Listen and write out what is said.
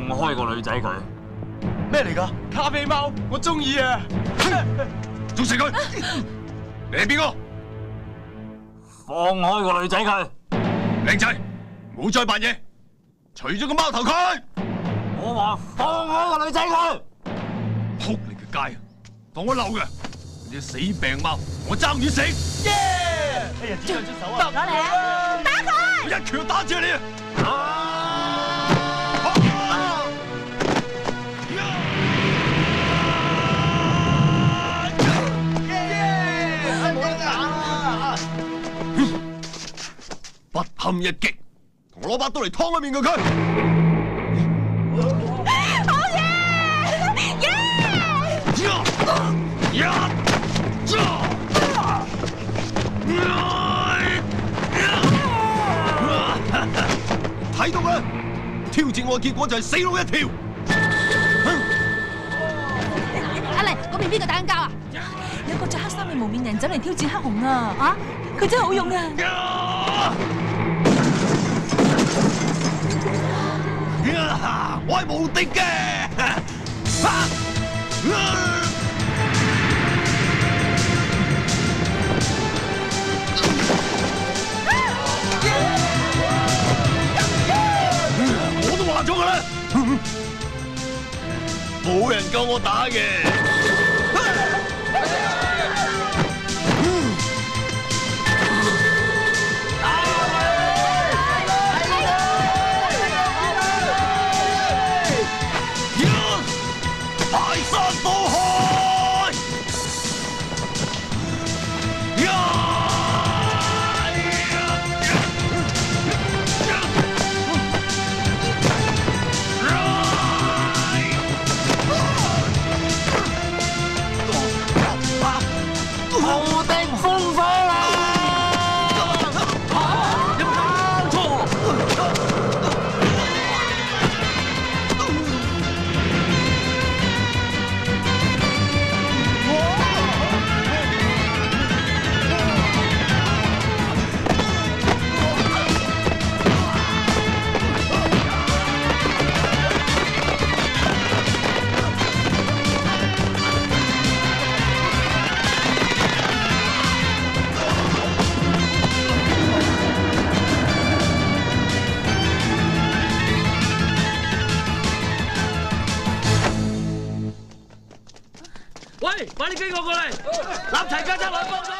開個女仔佢。咩嚟㗎？咖啡貓，我中意啊！捉實佢！你係邊個？放開個女仔佢！靚仔，唔好再扮嘢，除咗個貓頭佢！我話放開個女仔佢！仆你個街啊！當我漏嘅，隻死病貓，我爭住食！耶！哎呀，只兩隻手啊！攞嚟啊！打佢！我一拳打住你啊！不堪一擊，同我攞把刀嚟劏一面佢！好嘢！耶！睇到啦，挑戰我嘅結果就係死路一條。阿麗，嗰邊邊個打緊交啊？有個着黑衫嘅無面人走嚟挑戰黑熊啊！啊，佢真係好勇啊！我係無敵嘅！我都話咗㗎啦，冇人夠我打嘅。喂，快啲幾個過嚟，立齊家陣來幫手！